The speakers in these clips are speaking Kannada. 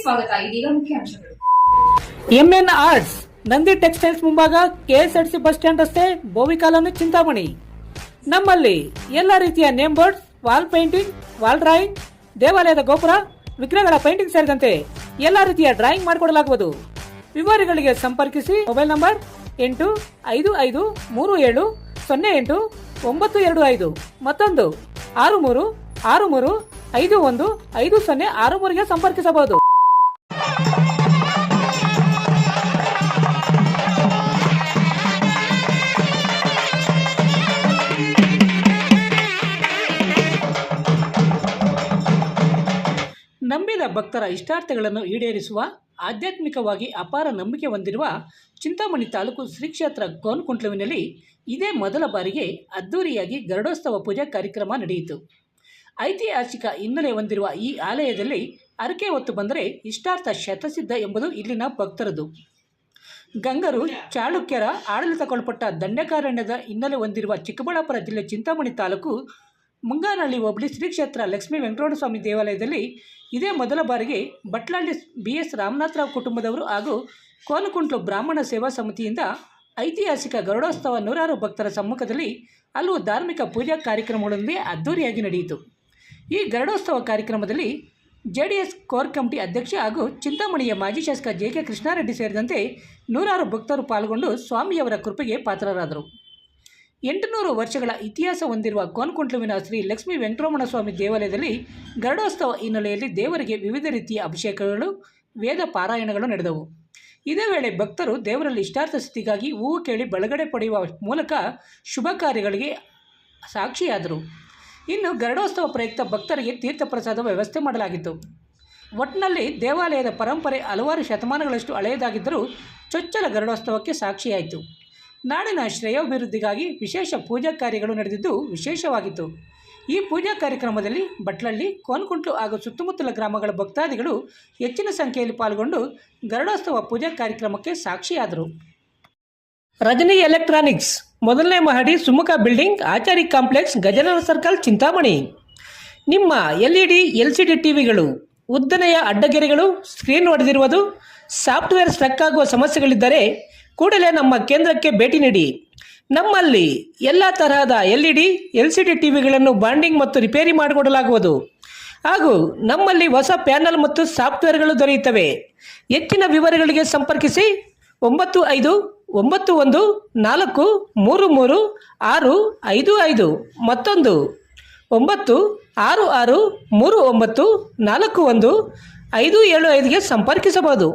ಸ್ವಾಗತ. ಇದೀಗ ಮುಖ್ಯಾಂಶಗಳು. ಎಂಎನ್ ಆರ್ಟ್ಸ್, ನಂದಿ ಟೆಕ್ಸ್ಟೈಲ್ಸ್ ಮುಂಭಾಗ, ಕೆಎಸ್ಆರ್ಟಿಸಿ ಬಸ್ ಸ್ಟ್ಯಾಂಡ್ ರಸ್ತೆ, ಬೋವಿ ಕಾಲೋನಿ, ಚಿಂತಾಮಣಿ. ನಮ್ಮಲ್ಲಿ ಎಲ್ಲ ರೀತಿಯ name boards, wall painting, wall drawing, ದೇವಾಲಯದ ಗೋಪುರ, ವಿಗ್ರಹಗಳ ಪೇಂಟಿಂಗ್ ಸೇರಿದಂತೆ ಎಲ್ಲ ರೀತಿಯ ಡ್ರಾಯಿಂಗ್ ಮಾಡಿಕೊಡಲಾಗುವುದು. ವಿವರಗಳಿಗೆ ಸಂಪರ್ಕಿಸಿ. ಮೊಬೈಲ್ ನಂಬರ್ 8553708925, ಮತ್ತೊಂದು 6363515063ಗೆ ಸಂಪರ್ಕಿಸಬಹುದು. ನಂಬಿದ ಭಕ್ತರ ಇಷ್ಟಾರ್ಥಗಳನ್ನು ಈಡೇರಿಸುವ ಆಧ್ಯಾತ್ಮಿಕವಾಗಿ ಅಪಾರ ನಂಬಿಕೆ ಹೊಂದಿರುವ ಚಿಂತಾಮಣಿ ತಾಲೂಕು ಶ್ರೀ ಕ್ಷೇತ್ರ ಗೋನಕುಂಟ್ಲುವಿನಲ್ಲಿ ಇದೇ ಮೊದಲ ಬಾರಿಗೆ ಅದ್ದೂರಿಯಾಗಿ ಗರುಡೋತ್ಸವ ಪೂಜಾ ಕಾರ್ಯಕ್ರಮ ನಡೆಯಿತು. ಐತಿಹಾಸಿಕ ಹಿನ್ನೆಲೆ ಹೊಂದಿರುವ ಈ ಆಲಯದಲ್ಲಿ ಹರಕೆ ಹೊತ್ತು ಬಂದರೆ ಇಷ್ಟಾರ್ಥ ಶತಸಿದ್ಧ ಎಂಬುದು ಇಲ್ಲಿನ ಭಕ್ತರದು. ಗಂಗರು ಚಾಳುಕ್ಯರ ಆಡಳಿತಕ್ಕೊಳಪಟ್ಟ ದಂಡಕಾರಣ್ಯದ ಹಿನ್ನೆಲೆ ಹೊಂದಿರುವ ಚಿಕ್ಕಬಳ್ಳಾಪುರ ಜಿಲ್ಲೆ ಚಿಂತಾಮಣಿ ತಾಲೂಕು ಮುಂಗಾನಹಳ್ಳಿ ಹೋಬಳಿ ಶ್ರೀ ಕ್ಷೇತ್ರ ಲಕ್ಷ್ಮೀ ವೆಂಕಟರಮಣ ದೇವಾಲಯದಲ್ಲಿ ಇದೇ ಮೊದಲ ಬಾರಿಗೆ ಬಟ್ಲಳ್ಳಿ BS ರಾಮನಾಥರಾವ್ ಕುಟುಂಬದವರು ಹಾಗೂ ಕೋನಕುಂಟ್ಲು ಬ್ರಾಹ್ಮಣ ಸೇವಾ ಸಮಿತಿಯಿಂದ ಐತಿಹಾಸಿಕ ಗರುಡೋತ್ಸವ ನೂರಾರು ಭಕ್ತರ ಸಮ್ಮುಖದಲ್ಲಿ ಹಲವು ಧಾರ್ಮಿಕ ಪೂಜಾ ಕಾರ್ಯಕ್ರಮಗಳೊಂದಿಗೆ ಅದ್ದೂರಿಯಾಗಿ ನಡೆಯಿತು. ಈ ಗರುಡೋತ್ಸವ ಕಾರ್ಯಕ್ರಮದಲ್ಲಿ JDS ಕೋರ್ ಕಮಿಟಿ ಅಧ್ಯಕ್ಷ ಹಾಗೂ ಚಿಂತಾಮಣಿಯ ಮಾಜಿ ಶಾಸಕ JK ಕೃಷ್ಣಾರೆಡ್ಡಿ ಸೇರಿದಂತೆ ನೂರಾರು ಭಕ್ತರು ಪಾಲ್ಗೊಂಡು ಸ್ವಾಮಿಯವರ ಕೃಪೆಗೆ ಪಾತ್ರರಾದರು. 800 ವರ್ಷಗಳ ಇತಿಹಾಸ ಹೊಂದಿರುವ ಕೋನಕುಂಟ್ಲುವಿನ ಶ್ರೀ ಲಕ್ಷ್ಮೀ ವೆಂಕಟರಮಣ ಸ್ವಾಮಿ ದೇವಾಲಯದಲ್ಲಿ ಗರುಡೋತ್ಸವ ಹಿನ್ನೆಲೆಯಲ್ಲಿ ದೇವರಿಗೆ ವಿವಿಧ ರೀತಿಯ ಅಭಿಷೇಕಗಳು, ವೇದ ಪಾರಾಯಣಗಳು ನಡೆದವು. ಇದೇ ವೇಳೆ ಭಕ್ತರು ದೇವರಲ್ಲಿ ಇಷ್ಟಾರ್ಥ ಸಿದ್ಧಿಗಾಗಿ ಹೂವು ಕೇಳಿ ಬಳಗಡೆ ಪಡೆಯುವ ಮೂಲಕ ಶುಭ ಕಾರ್ಯಗಳಿಗೆ ಸಾಕ್ಷಿಯಾದರು. ಇನ್ನು ಗರುಡೋತ್ಸವ ಪ್ರಯುಕ್ತ ಭಕ್ತರಿಗೆ ತೀರ್ಥ ಪ್ರಸಾದ ವ್ಯವಸ್ಥೆ ಮಾಡಲಾಗಿತ್ತು. ಒಟ್ಟಿನಲ್ಲಿ ದೇವಾಲಯದ ಪರಂಪರೆ ಹಲವಾರು ಶತಮಾನಗಳಷ್ಟು ಹಳೆಯದಾಗಿದ್ದರೂ ಚೊಚ್ಚಲ ಗರುಡೋತ್ಸವಕ್ಕೆ ಸಾಕ್ಷಿಯಾಯಿತು. ನಾಡಿನ ಶ್ರೇಯೋಭಿವೃದ್ಧಿಗಾಗಿ ವಿಶೇಷ ಪೂಜಾ ಕಾರ್ಯಗಳು ನಡೆದಿದ್ದು ವಿಶೇಷವಾಗಿತ್ತು. ಈ ಪೂಜಾ ಕಾರ್ಯಕ್ರಮದಲ್ಲಿ ಬಟ್ಲಳ್ಳಿ, ಕೋನಕುಂಟ್ಲು ಹಾಗೂ ಸುತ್ತಮುತ್ತಲ ಗ್ರಾಮಗಳ ಭಕ್ತಾದಿಗಳು ಹೆಚ್ಚಿನ ಸಂಖ್ಯೆಯಲ್ಲಿ ಪಾಲ್ಗೊಂಡು ಗರುಡೋತ್ಸವ ಪೂಜಾ ಕಾರ್ಯಕ್ರಮಕ್ಕೆ ಸಾಕ್ಷಿಯಾದರು. ರಜನಿ ಎಲೆಕ್ಟ್ರಾನಿಕ್ಸ್, ಮೊದಲನೇ ಮಹಡಿ, Sumukha building, Achari complex, Gajanana circle, Chintamani. ನಿಮ್ಮ LED LCD ಟಿವಿಗಳು ಉದ್ದನೆಯ ಅಡ್ಡಗೆರೆಗಳು, ಸ್ಕ್ರೀನ್ ಒಡೆದಿರುವುದು, ಸಾಫ್ಟ್ವೇರ್ ಸ್ಟ್ರಕ್ ಆಗುವ ಸಮಸ್ಯೆಗಳಿದ್ದರೆ ಕೂಡಲೇ ನಮ್ಮ ಕೇಂದ್ರಕ್ಕೆ ಭೇಟಿ ನೀಡಿ. ನಮ್ಮಲ್ಲಿ ಎಲ್ಲ ತರಹದ LED LCD ಟಿವಿಗಳನ್ನು ಬಾಂಡಿಂಗ್ ಮತ್ತು ರಿಪೇರಿ ಮಾಡಿಕೊಡಲಾಗುವುದು ಹಾಗೂ ನಮ್ಮಲ್ಲಿ ಹೊಸ ಪ್ಯಾನಲ್ ಮತ್ತು ಸಾಫ್ಟ್ವೇರ್ಗಳು ದೊರೆಯುತ್ತವೆ. ಹೆಚ್ಚಿನ ವಿವರಗಳಿಗೆ ಸಂಪರ್ಕಿಸಿ 9514333655, ಮತ್ತೊಂದು 9663941575ಗೆ ಸಂಪರ್ಕಿಸಬಹುದು.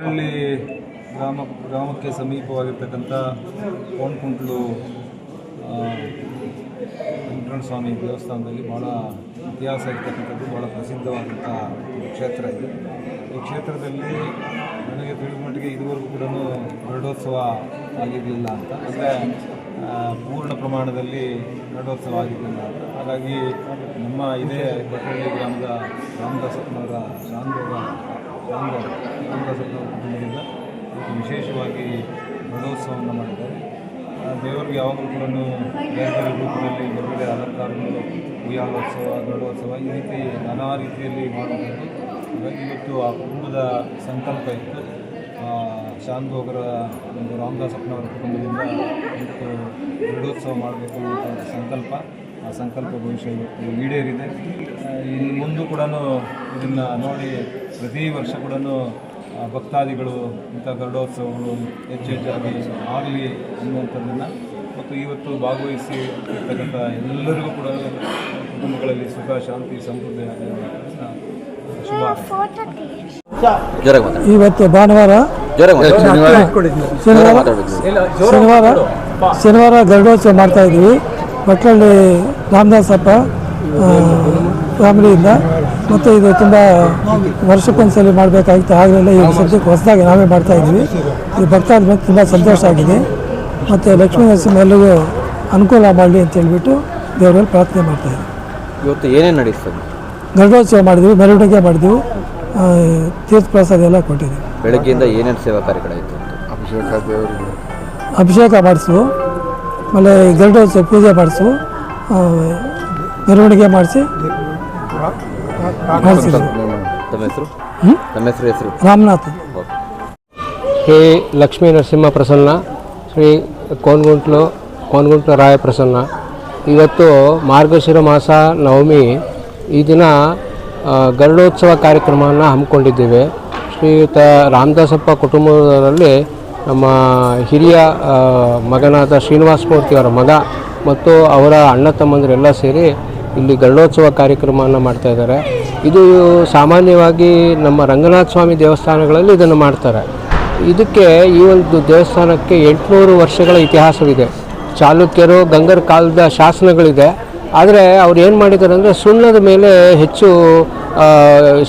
ಹಳ್ಳಿ ಗ್ರಾಮಕ್ಕೆ ಸಮೀಪವಾಗಿರ್ತಕ್ಕಂಥ ಕೋಣಕುಂಟ್ಲು ವೆಂಕಟರಮಣ ಸ್ವಾಮಿ ದೇವಸ್ಥಾನದಲ್ಲಿ ಭಾಳ ಇತಿಹಾಸ ಇರ್ತಕ್ಕಂಥದ್ದು, ಭಾಳ ಪ್ರಸಿದ್ಧವಾದಂಥ ಕ್ಷೇತ್ರ ಇದು. ಈ ಕ್ಷೇತ್ರದಲ್ಲಿ ನನಗೆ ತಿಳಿದ ಮಟ್ಟಿಗೆ ಇದುವರೆಗೂ ಕೂಡ ಗರುಡೋತ್ಸವ ಆಗಿರಲಿಲ್ಲ ಅಂತ, ಅಂದರೆ ಪೂರ್ಣ ಪ್ರಮಾಣದಲ್ಲಿ ಗರುಡೋತ್ಸವ ಆಗಿರಲಿಲ್ಲ ಅಂತ. ಹಾಗಾಗಿ ನಮ್ಮ ಇದೇ ಭಟ್ರಳ್ಳಿ ಗ್ರಾಮದ ರಾಮದಾಸಪ್ಪನವರ ರಾಮದಾಸಪ್ಪನವರ ಕುಟುಂಬದಿಂದ ವಿಶೇಷವಾಗಿ ಗರುಡೋತ್ಸವವನ್ನು ಮಾಡಿದ್ದಾರೆ. ದೇವರಿಗೆ ಯಾವಾಗಲೂ ಕೂಡ ಬೇರೆ ಬೇರೆ ರೂಪದಲ್ಲಿ ಬೇರೆ ಬೇರೆ ಅಲಂಕಾರಗಳು, ಉಯ್ಯಾಲೋತ್ಸವ, ಗರುಡೋತ್ಸವ ಈ ರೀತಿ ನಾನಾ ರೀತಿಯಲ್ಲಿ ಮಾಡುವಂಥದ್ದು. ಹಾಗಾಗಿ ಇವತ್ತು ಆ ಕುಟುಂಬದ ಸಂಕಲ್ಪ ಇತ್ತು, ಶಾಂತೋಗರ ರಾಮದಾಸಪ್ಪನವರ ಕುಟುಂಬದಿಂದ ಇವತ್ತು ಗರುಡೋತ್ಸವ ಮಾಡಬೇಕು ಅನ್ನುವಂಥ ಸಂಕಲ್ಪ. ಆ ಸಂಕಲ್ಪ ಭವಿಷ್ಯ ಇವತ್ತು ಈಡೇರಿದೆ. ಇನ್ನು ಮುಂದೂ ಕೂಡ ಇದನ್ನು ನೋಡಿ ಪ್ರತಿ ವರ್ಷ ಕೂಡ ಭಕ್ತಾದಿಗಳು ಇಂಥ ಗರುಡೋತ್ಸವಗಳು ಹೆಚ್ಚೆಚ್ಚಾಗಿ ಆಗಲಿ ಅನ್ನುವಂಥದ್ದನ್ನು ಮತ್ತು ಇವತ್ತು ಭಾಗವಹಿಸಿ ಇರ್ತಕ್ಕಂಥ ಎಲ್ಲರಿಗೂ ಕೂಡ ಕುಟುಂಬಗಳಲ್ಲಿ ಸುಖ, ಶಾಂತಿ, ಸಮೃದ್ಧಿ ಆಗಲಿ ಶುಭ. ಇವತ್ತು ಭಾನುವಾರ ಶನಿವಾರ ಗರುಡೋತ್ಸವ ಮಾಡ್ತಾ ಇದ್ದೀವಿ. ಭಟ್ರಳ್ಳಿ ರಾಮದಾಸಪ್ಪ ಫ್ಯಾಮಿಲಿಯಿಂದ. ಮತ್ತು ಇದು ತುಂಬ ವರ್ಷಕ್ಕೊಂದ್ಸಲಿ ಮಾಡಬೇಕಾಗಿತ್ತು, ಆಗಲಿಲ್ಲ. ಈ ಸದ್ಯಕ್ಕೆ ಹೊಸದಾಗಿ ನಾವೇ ಮಾಡ್ತಾಯಿದ್ದೀವಿ. ಇದು ಭಕ್ತಾದ ಮೇಲೆ ತುಂಬ ಸಂತೋಷ ಆಗಿದೆ. ಮತ್ತು ಲಕ್ಷ್ಮೀ ನರಸಿಂಹ ಎಲ್ಲರಿಗೂ ಅನುಕೂಲ ಮಾಡಲಿ ಅಂತ ಹೇಳ್ಬಿಟ್ಟು ದೇವರಲ್ಲಿ ಪ್ರಾರ್ಥನೆ ಮಾಡ್ತಾಯಿದ್ದೀವಿ. ಇವತ್ತು ಏನೇನು ನಡೀತದೆ? ಗರುಡೋತ್ಸವ ಮಾಡಿದ್ವಿ, ಮೆರವಣಿಗೆ ಮಾಡಿದ್ವಿ, ತೀರ್ಥ ಪ್ರಸಾದ ಎಲ್ಲ ಕೊಟ್ಟಿದ್ದೀವಿ. ಬೆಳಗ್ಗೆಯಿಂದ ಏನೇನು ಸೇವಾ ಕಾರ್ಯಗಳಾಯಿತು? ಅಭಿಷೇಕ ಮಾಡಿಸು, ಆಮೇಲೆ ಗರುಡೋತ್ಸವ ಪೂಜೆ ಮಾಡಿಸು, ಮೆರವಣಿಗೆ ಮಾಡಿಸಿ ಮಾಡಿಸಿದ್ವಿ. ತಮ್ಮ ಹೆಸರು? ರಾಮನಾಥ್. ಶ್ರೀ ಲಕ್ಷ್ಮೀ ನರಸಿಂಹ ಪ್ರಸನ್ನ, ಶ್ರೀ ಕೋನಗುಂಟ್ಲು ರಾಯ ಪ್ರಸನ್ನ. ಇವತ್ತು ಮಾರ್ಗಶಿರ ಮಾಸ ನವಮಿ. ಈ ದಿನ ಗರುಡೋತ್ಸವ ಕಾರ್ಯಕ್ರಮವನ್ನು ಹಮ್ಮಿಕೊಂಡಿದ್ದೇವೆ. ಶ್ರೀಯುತ ರಾಮದಾಸಪ್ಪ ಕುಟುಂಬದಲ್ಲಿ ನಮ್ಮ ಹಿರಿಯ ಮಗನಾದ ಶ್ರೀನಿವಾಸ ಮೂರ್ತಿಯವರ ಮಗ ಮತ್ತು ಅವರ ಅಣ್ಣ ತಮ್ಮಂದಿರೆಲ್ಲ ಸೇರಿ ಇಲ್ಲಿ ಗರುಡೋತ್ಸವ ಕಾರ್ಯಕ್ರಮವನ್ನು ಮಾಡ್ತಾಯಿದ್ದಾರೆ. ಇದು ಸಾಮಾನ್ಯವಾಗಿ ನಮ್ಮ ರಂಗನಾಥ ಸ್ವಾಮಿ ದೇವಸ್ಥಾನಗಳಲ್ಲಿ ಇದನ್ನು ಮಾಡ್ತಾರೆ. ಇದಕ್ಕೆ ಈ ಒಂದು ದೇವಸ್ಥಾನಕ್ಕೆ 800 ವರ್ಷಗಳ ಇತಿಹಾಸವಿದೆ. ಚಾಲುಕ್ಯರು, ಗಂಗರ ಕಾಲದ ಶಾಸನಗಳಿದೆ. ಆದರೆ ಅವ್ರು ಏನು ಮಾಡಿದ್ದಾರೆ ಅಂದರೆ ಸುಣ್ಣದ ಮೇಲೆ ಹೆಚ್ಚು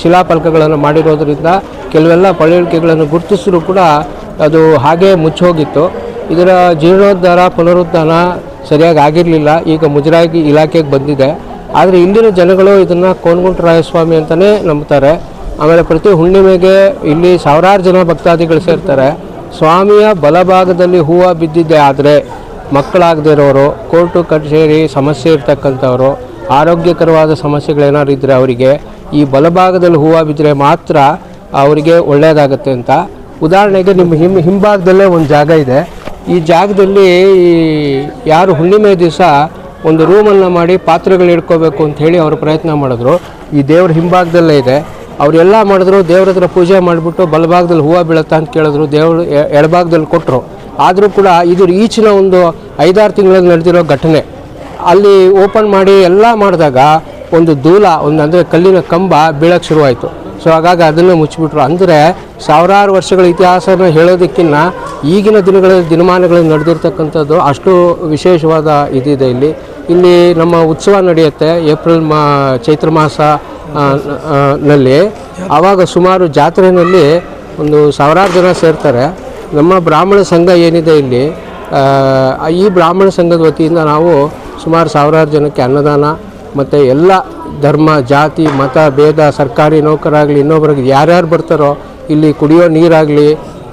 ಶಿಲಾಫಲಕಗಳನ್ನು ಮಾಡಿರೋದ್ರಿಂದ ಕೆಲವೆಲ್ಲ ಪಳೆಯುಳಿಕೆಗಳನ್ನು ಗುರುತಿಸಿದ್ರು ಕೂಡ ಅದು ಹಾಗೇ ಮುಚ್ಚೋಗಿತ್ತು. ಇದರ ಜೀರ್ಣೋದ್ಧಾರ, ಪುನರುದ್ಧಾರ ಸರಿಯಾಗಿ ಆಗಿರಲಿಲ್ಲ. ಈಗ ಮುಜರಾಯಿ ಇಲಾಖೆಗೆ ಬಂದಿದೆ. ಆದರೆ ಇಲ್ಲಿನ ಜನಗಳು ಇದನ್ನು ಕೋನಗುಂಟ್ಲು ರಾಯಸ್ವಾಮಿ ಅಂತಲೇ ನಂಬ್ತಾರೆ. ಆಮೇಲೆ ಪ್ರತಿ ಹುಣ್ಣಿಮೆಗೆ ಇಲ್ಲಿ ಸಾವಿರಾರು ಜನ ಭಕ್ತಾದಿಗಳು ಸೇರ್ತಾರೆ. ಸ್ವಾಮಿಯ ಬಲಭಾಗದಲ್ಲಿ ಹೂವು ಬಿದ್ದಿದ್ದೆ ಆದರೆ ಮಕ್ಕಳಾಗದೇ ಇರೋರು, ಕೋರ್ಟು ಕಚೇರಿ ಸಮಸ್ಯೆ ಇರ್ತಕ್ಕಂಥವ್ರು, ಆರೋಗ್ಯಕರವಾದ ಸಮಸ್ಯೆಗಳೇನಾದ್ರು ಇದ್ದರೆ ಅವರಿಗೆ ಈ ಬಲಭಾಗದಲ್ಲಿ ಹೂವು ಬಿದ್ದರೆ ಮಾತ್ರ ಅವರಿಗೆ ಒಳ್ಳೆಯದಾಗತ್ತೆ ಅಂತ. ಉದಾಹರಣೆಗೆ ನಿಮ್ಮ ಹಿಂಭಾಗದಲ್ಲೇ ಒಂದು ಜಾಗ ಇದೆ. ಈ ಜಾಗದಲ್ಲಿ ಯಾರು ಹುಣ್ಣಿಮೆ ದಿವಸ ಒಂದು ರೂಮನ್ನು ಮಾಡಿ ಪಾತ್ರೆಗಳು ಇಟ್ಕೋಬೇಕು ಅಂತ ಹೇಳಿ ಅವರು ಪ್ರಯತ್ನ ಮಾಡಿದ್ರು. ಈ ದೇವ್ರ ಹಿಂಭಾಗದಲ್ಲೇ ಇದೆ. ಅವರೆಲ್ಲ ಮಾಡಿದ್ರು, ದೇವ್ರ ಹತ್ರ ಪೂಜೆ ಮಾಡಿಬಿಟ್ಟು ಬಲಭಾಗದಲ್ಲಿ ಹೂವು ಬೀಳುತ್ತಾ ಅಂತ ಕೇಳಿದ್ರು. ದೇವರು ಎಡಭಾಗದಲ್ಲಿ ಕೊಟ್ಟರು. ಆದರೂ ಕೂಡ ಇದು ಈಚಿನ ಒಂದು 5-6 ತಿಂಗಳಲ್ಲಿ ನಡೆದಿರೋ ಘಟನೆ. ಅಲ್ಲಿ ಓಪನ್ ಮಾಡಿ ಎಲ್ಲ ಮಾಡಿದಾಗ ಒಂದು ದೂಲ, ಅಂದರೆ ಕಲ್ಲಿನ ಕಂಬ ಬೀಳಕ್ಕೆ ಶುರುವಾಯಿತು. ಸೊ ಹಾಗಾಗಿ ಅದನ್ನು ಮುಚ್ಚಿಬಿಟ್ರು. ಅಂದರೆ ಸಾವಿರಾರು ವರ್ಷಗಳ ಇತಿಹಾಸನ ಹೇಳೋದಕ್ಕಿಂತ ಈಗಿನ ದಿನಮಾನಗಳಲ್ಲಿ ನಡೆದಿರ್ತಕ್ಕಂಥದ್ದು ಅಷ್ಟು ವಿಶೇಷವಾದ ಇದಿದೆ. ಇಲ್ಲಿ ನಮ್ಮ ಉತ್ಸವ ನಡೆಯುತ್ತೆ ಚೈತ್ರ ಮಾಸ ನಲ್ಲಿ. ಆವಾಗ ಸುಮಾರು ಜಾತ್ರೆಯಲ್ಲಿ ಒಂದು ಸಾವಿರಾರು ಜನ ಸೇರ್ತಾರೆ. ನಮ್ಮ ಬ್ರಾಹ್ಮಣ ಸಂಘ ಏನಿದೆ ಇಲ್ಲಿ, ಈ ಬ್ರಾಹ್ಮಣ ಸಂಘದ ವತಿಯಿಂದ ನಾವು ಸುಮಾರು ಸಾವಿರಾರು ಜನಕ್ಕೆ ಅನ್ನದಾನ ಮತ್ತು ಎಲ್ಲ ಧರ್ಮ, ಜಾತಿ, ಮತ, ಭೇದ, ಸರ್ಕಾರಿ ನೌಕರಾಗಲಿ ಇನ್ನೊಬ್ಬರಿಗೆ ಯಾರ್ಯಾರು ಬರ್ತಾರೋ ಇಲ್ಲಿ ಕುಡಿಯೋ ನೀರಾಗಲಿ,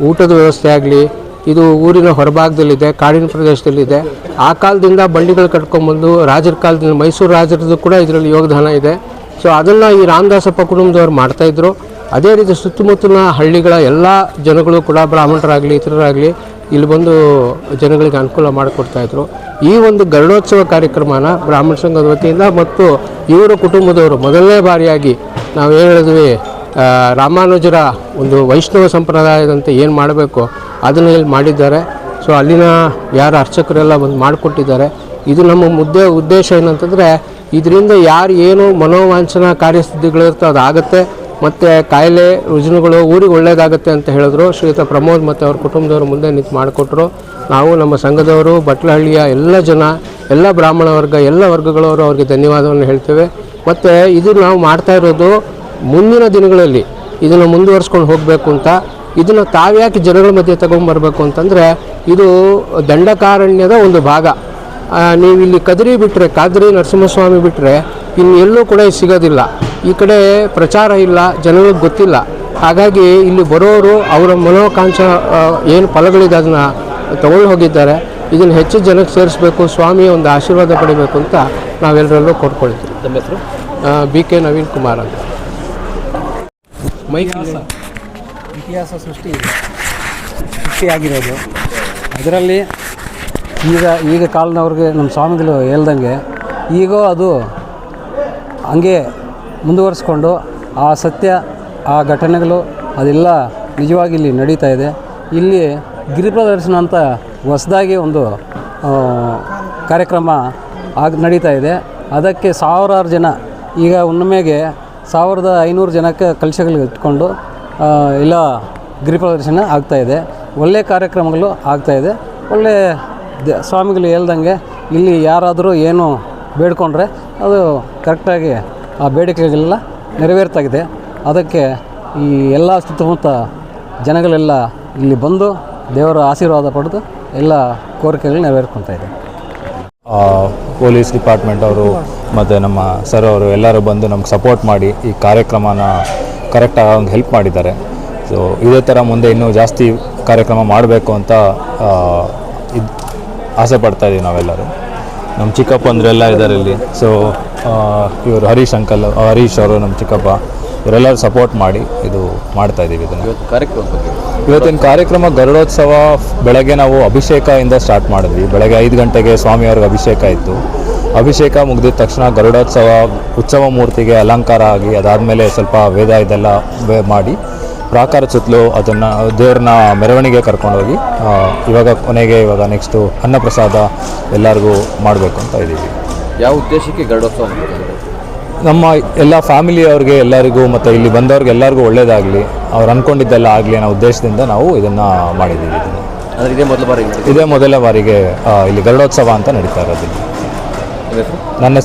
ಊಟದ ವ್ಯವಸ್ಥೆ ಆಗಲಿ, ಇದು ಊರಿನ ಹೊರಭಾಗದಲ್ಲಿದೆ, ಕಾಡಿನ ಪ್ರದೇಶದಲ್ಲಿದೆ. ಆ ಕಾಲದಿಂದ ಬಂಡಿಗಳು ಕಟ್ಕೊಂಡ್ಬಂದು ರಾಜರ ಕಾಲದಿಂದ ಮೈಸೂರು ರಾಜರದ್ದು ಕೂಡ ಇದರಲ್ಲಿ ಯೋಗದಾನ ಇದೆ. ಸೊ ಅದನ್ನು ಈ ರಾಮದಾಸಪ್ಪ ಕುಟುಂಬದವ್ರು ಮಾಡ್ತಾಯಿದ್ರು. ಅದೇ ರೀತಿ ಸುತ್ತಮುತ್ತಲಿನ ಹಳ್ಳಿಗಳ ಎಲ್ಲ ಜನಗಳು ಕೂಡ ಬ್ರಾಹ್ಮಣರಾಗಲಿ ಇತರರಾಗಲಿ ಇಲ್ಲಿ ಬಂದು ಜನಗಳಿಗೆ ಅನುಕೂಲ ಮಾಡಿಕೊಡ್ತಾಯಿದ್ರು. ಈ ಒಂದು ಗರುಡೋತ್ಸವ ಕಾರ್ಯಕ್ರಮನ ಬ್ರಾಹ್ಮಣ ಸಂಘದ ವತಿಯಿಂದ ಮತ್ತು ಇವರ ಕುಟುಂಬದವರು ಮೊದಲನೇ ಬಾರಿಯಾಗಿ ನಾವು ಏನು ಹೇಳಿದ್ವಿ, ರಾಮಾನುಜರ ಒಂದು ವೈಷ್ಣವ ಸಂಪ್ರದಾಯದಂತೆ ಏನು ಮಾಡಬೇಕು ಅದನ್ನು ಇಲ್ಲಿ ಮಾಡಿದ್ದಾರೆ. ಸೊ ಅಲ್ಲಿನ ಯಾರು ಅರ್ಚಕರೆಲ್ಲ ಬಂದು ಮಾಡಿಕೊಟ್ಟಿದ್ದಾರೆ. ಇದು ನಮ್ಮ ಉದ್ದೇಶ ಏನಂತಂದರೆ ಇದರಿಂದ ಯಾರು ಏನು ಮನೋವಾಂಛನ ಕಾರ್ಯಸಿದ್ಧಿಗಳಿರ್ತೋ ಅದಾಗುತ್ತೆ ಮತ್ತು ಕಾಯಿಲೆ ರುಜಿನಗಳು ಊರಿಗೆ ಒಳ್ಳೆಯದಾಗುತ್ತೆ ಅಂತ ಹೇಳಿದ್ರು. ಶ್ರೀಯುತ ಪ್ರಮೋದ್ ಮತ್ತು ಅವ್ರ ಕುಟುಂಬದವರು ಮುಂದೆ ನಿಂತು ಮಾಡಿಕೊಟ್ರು. ನಾವು ನಮ್ಮ ಸಂಘದವರು, ಬಟ್ಲಹಳ್ಳಿಯ ಎಲ್ಲ ಜನ, ಎಲ್ಲ ಬ್ರಾಹ್ಮಣ ವರ್ಗ, ಎಲ್ಲ ವರ್ಗಗಳವರು ಅವ್ರಿಗೆ ಧನ್ಯವಾದವನ್ನು ಹೇಳ್ತೇವೆ. ಮತ್ತು ಇದು ನಾವು ಮಾಡ್ತಾ ಇರೋದು ಮುಂದಿನ ದಿನಗಳಲ್ಲಿ ಇದನ್ನು ಮುಂದುವರಿಸ್ಕೊಂಡು ಹೋಗಬೇಕು ಅಂತ. ಇದನ್ನು ತಾವ್ಯಾಕೆ ಜನಗಳ ಮಧ್ಯೆ ತಗೊಂಡ್ಬರ್ಬೇಕು ಅಂತಂದರೆ ಇದು ದಂಡಕಾರಣ್ಯದ ಒಂದು ಭಾಗ. ನೀವು ಇಲ್ಲಿ ಕದ್ರಿ ಬಿಟ್ಟರೆ, ಕಾದ್ರಿ ನರಸಿಂಹಸ್ವಾಮಿ ಬಿಟ್ಟರೆ ಇನ್ನೆಲ್ಲೂ ಕೂಡ ಸಿಗೋದಿಲ್ಲ. ಈ ಕಡೆ ಪ್ರಚಾರ ಇಲ್ಲ, ಜನಗಳಿಗೆ ಗೊತ್ತಿಲ್ಲ. ಹಾಗಾಗಿ ಇಲ್ಲಿ ಬರೋರು ಅವರ ಮನೋಕಾಂಕ್ಷ ಏನು ಫಲಗಳಿದೆ ಅದನ್ನು ತಗೊಂಡು ಹೋಗಿದ್ದಾರೆ. ಇದನ್ನು ಹೆಚ್ಚು ಜನಕ್ಕೆ ಸೇರಿಸಬೇಕು, ಸ್ವಾಮಿಯ ಒಂದು ಆಶೀರ್ವಾದ ಪಡಿಬೇಕು ಅಂತ ನಾವೆಲ್ಲರಲ್ಲೂ ಕೊಡ್ಕೊಳ್ತೀವಿ. ತಮ್ಮ ಹೆಸರು? BK ನವೀನ್ ಕುಮಾರ್ ಅಂತ. ಇತಿಹಾಸ ಸೃಷ್ಟಿಯಾಗಿರೋದು ಅದರಲ್ಲಿ ಈಗ ಕಾಲದವ್ರಿಗೆ ನಮ್ಮ ಸ್ವಾಮಿಗಳು ಹೇಳ್ದಂಗೆ ಈಗ ಅದು ಹಂಗೆ ಮುಂದುವರಿಸ್ಕೊಂಡು ಆ ಸತ್ಯ, ಆ ಘಟನೆಗಳು ಅದೆಲ್ಲ ನಿಜವಾಗಿ ಇಲ್ಲಿ ನಡೀತಾ ಇದೆ. ಇಲ್ಲಿ ಗಿರಿಪ್ರದರ್ಶನ ಅಂತ ಹೊಸದಾಗಿ ಒಂದು ಕಾರ್ಯಕ್ರಮ ನಡೀತಾ ಇದೆ. ಅದಕ್ಕೆ ಸಾವಿರಾರು ಜನ, ಈಗ ಹುಣ್ಣಿಮೆಗೆ 1500 ಜನಕ್ಕೆ ಕಲಶಗಳು ಇಟ್ಕೊಂಡು ಎಲ್ಲ ಗಿರಿಪ್ರದರ್ಶನ ಆಗ್ತಾಯಿದೆ. ಒಳ್ಳೆಯ ಕಾರ್ಯಕ್ರಮಗಳು ಆಗ್ತಾಯಿದೆ. ಒಳ್ಳೆಯ ಸ್ವಾಮಿಗಳು ಹೇಳ್ದಂಗೆ ಇಲ್ಲಿ ಯಾರಾದರೂ ಏನು ಬೇಡ್ಕೊಂಡ್ರೆ ಅದು ಕರೆಕ್ಟಾಗಿ ಆ ಬೇಡಿಕೆಗಳೆಲ್ಲ ನೆರವೇರ್ತಾಗಿದೆ. ಅದಕ್ಕೆ ಈ ಎಲ್ಲ ಸುತ್ತಮುತ್ತ ಜನಗಳೆಲ್ಲ ಇಲ್ಲಿ ಬಂದು ದೇವರ ಆಶೀರ್ವಾದ ಪಡೆದು ಎಲ್ಲ ಕೋರಿಕೆಗಳು ನೆರವೇರ್ಕೊಳ್ತಾ ಇದೆ. ಪೊಲೀಸ್ ಡಿಪಾರ್ಟ್ಮೆಂಟ್ ಅವರು ಮತ್ತು ನಮ್ಮ ಸರ್ ಅವರು ಎಲ್ಲರೂ ಬಂದು ನಮ್ಗೆ ಸಪೋರ್ಟ್ ಮಾಡಿ ಈ ಕಾರ್ಯಕ್ರಮನ ಕರೆಕ್ಟಾಗಿ ಒಂದು ಹೆಲ್ಪ್ ಮಾಡಿದ್ದಾರೆ. ಸೊ ಇದೇ ಥರ ಮುಂದೆ ಇನ್ನೂ ಜಾಸ್ತಿ ಕಾರ್ಯಕ್ರಮ ಮಾಡಬೇಕು ಅಂತ ಆಸೆ ಪಡ್ತಾಯಿದ್ದೀವಿ ನಾವೆಲ್ಲರೂ. ನಮ್ಮ ಚಿಕ್ಕಪ್ಪ ಅಂದರೆಲ್ಲ ಇದ್ದಾರೆ ಇಲ್ಲಿ. ಸೊ ಇವರು ಹರೀಶ್ ಅವರು, ನಮ್ಮ ಚಿಕ್ಕಪ್ಪ, ಇವರೆಲ್ಲರೂ ಸಪೋರ್ಟ್ ಮಾಡಿ ಇದು ಮಾಡ್ತಾಯಿದ್ದೀವಿ. ಇದನ್ನು ಇವತ್ತಿನ ಕಾರ್ಯಕ್ರಮ ಗರುಡೋತ್ಸವ ಬೆಳಗ್ಗೆ ನಾವು ಅಭಿಷೇಕದಿಂದ ಸ್ಟಾರ್ಟ್ ಮಾಡಿದ್ವಿ. ಬೆಳಗ್ಗೆ 5 ಗಂಟೆಗೆ ಸ್ವಾಮಿಯವ್ರಿಗೆ ಅಭಿಷೇಕ ಇತ್ತು. ಅಭಿಷೇಕ ಮುಗಿದ ತಕ್ಷಣ ಗರುಡೋತ್ಸವ ಉತ್ಸವ ಮೂರ್ತಿಗೆ ಅಲಂಕಾರ ಆಗಿ ಅದಾದಮೇಲೆ ಸ್ವಲ್ಪ ವೇದ ಇದೆಲ್ಲ ಮಾಡಿ ಪ್ರಾಕಾರ ಸುತ್ತಲೂ ಅದನ್ನು ದೇವ್ರನ್ನ ಮೆರವಣಿಗೆ ಕರ್ಕೊಂಡೋಗಿ ಇವಾಗ ನೆಕ್ಸ್ಟು ಅನ್ನಪ್ರಸಾದ ಎಲ್ಲರಿಗೂ ಮಾಡಬೇಕು ಅಂತ ಇದ್ದೀವಿ. ಯಾವ ಉದ್ದೇಶಕ್ಕೆ ಗರುಡೋತ್ಸವ? ನಮ್ಮ ಎಲ್ಲ ಫ್ಯಾಮಿಲಿಯವ್ರಿಗೆ ಎಲ್ಲರಿಗೂ ಮತ್ತು ಇಲ್ಲಿ ಬಂದವ್ರಿಗೆ ಎಲ್ಲರಿಗೂ ಒಳ್ಳೆಯದಾಗಲಿ, ಅವ್ರು ಅಂದ್ಕೊಂಡಿದ್ದೆಲ್ಲ ಆಗಲಿ ಅನ್ನೋ ಉದ್ದೇಶದಿಂದ ನಾವು ಇದನ್ನು ಮಾಡಿದ್ದೀವಿ. ಅಂದರೆ ಇದೇ ಮೊದಲ ಬಾರಿಗೆ ಇಲ್ಲಿ ಗರುಡೋತ್ಸವ ಅಂತ ನಡೀತಾ ಇರೋದು. ನನ್ನ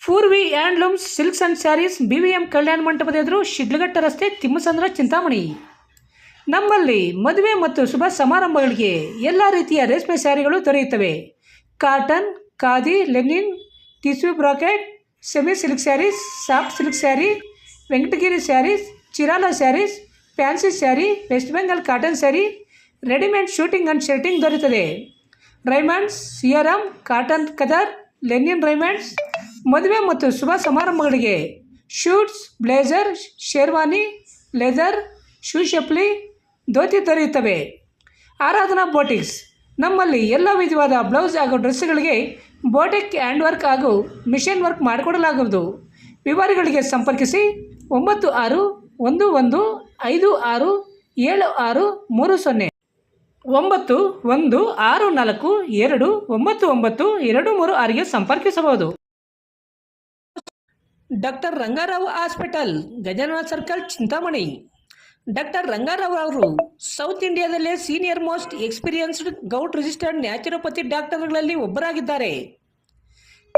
Poorvi handlooms silks and sarees, BVM ಕಲ್ಯಾಣ ಮಂಟಪದ ಎದುರು, ಶಿಡ್ಲಘಟ್ಟ ರಸ್ತೆ, ತಿಮ್ಮಸಂದ್ರ, ಚಿಂತಾಮಣಿ. ನಮ್ಮಲ್ಲಿ ಮದುವೆ ಮತ್ತು ಶುಭ ಸಮಾರಂಭಗಳಿಗೆ ಎಲ್ಲ ರೀತಿಯ ರೇಷ್ಮೆ ಸ್ಯಾರಿಗಳು ದೊರೆಯುತ್ತವೆ. Cotton, khadi, linen, tissue brocade, semi silk saris, soft silk sari, Venkatagiri saris, Chirala saris, fancy sari, West Bengal cotton sari, readymade suiting and shirting ದೊರೆಯುತ್ತದೆ. ರೈಮಂಡ್ಸ್, ಸಿಯಾರಾಮ್, ಕಾಟನ್ ಕದರ್, ಲೆನಿನ್ ರೈಮಂಡ್ಸ್. ಮದುವೆ ಮತ್ತು ಶುಭ ಸಮಾರಂಭಗಳಿಗೆ suits, blazer, sherwani, leather, shoe ಚಪ್ಪಲಿ, ಧೋತಿ ದೊರೆಯುತ್ತವೆ. ಆರಾಧನಾ ಬೋಟಿಕ್ಸ್, ನಮ್ಮಲ್ಲಿ ಎಲ್ಲ ವಿಧವಾದ ಬ್ಲೌಸ್ ಹಾಗೂ ಡ್ರೆಸ್ಗಳಿಗೆ ಬೋಟಿಕ್ ಹ್ಯಾಂಡ್ ವರ್ಕ್ ಹಾಗೂ ಮಿಷನ್ ವರ್ಕ್ ಮಾಡಿಕೊಡಲಾಗುವುದು. ವಿವರಗಳಿಗೆ ಸಂಪರ್ಕಿಸಿ 9611567630 9164299236ಗೆ ಸಂಪರ್ಕಿಸಬಹುದು. Doctor Rangarao hospital, Gajanana circle, Chintamani. Doctor Rangarao ಅವರು ಸೌತ್ ಇಂಡಿಯಾದಲ್ಲೇ senior most experienced govt registered naturopathy ಡಾಕ್ಟರ್ಗಳಲ್ಲಿ ಒಬ್ಬರಾಗಿದ್ದಾರೆ.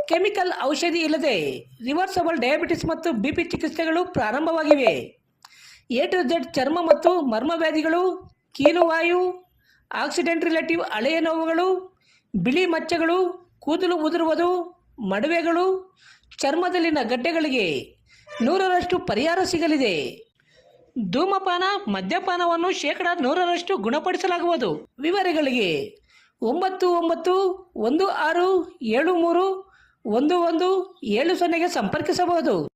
ಕೆಮಿಕಲ್ ಔಷಧಿ ಇಲ್ಲದೆ ರಿವರ್ಸಬಲ್ ಡಯಾಬಿಟಿಸ್ ಮತ್ತು ಬಿಪಿ ಚಿಕಿತ್ಸೆಗಳು ಪ್ರಾರಂಭವಾಗಿವೆ. A to Z ಚರ್ಮ ಮತ್ತು ಮರ್ಮವ್ಯಾಧಿಗಳು, ಕೀಲುವಾಯು, ಆಕ್ಸಿಡೆಂಟ್ ರಿಲೇಟಿವ್ ಹಳೆಯ ನೋವುಗಳು, ಬಿಳಿ ಮಚ್ಚೆಗಳು, ಕೂದಲು ಉದುರುವುದು, ಮಡುವೆಗಳು, ಚರ್ಮದಲ್ಲಿನ ಗಡ್ಡೆಗಳಿಗೆ 100% ಪರಿಹಾರ ಸಿಗಲಿದೆ. ಧೂಮಪಾನ, ಮದ್ಯಪಾನವನ್ನು 100% ಗುಣಪಡಿಸಲಾಗುವುದು. ವಿವರಗಳಿಗೆ 9916731170ಗೆ ಸಂಪರ್ಕಿಸಬಹುದು.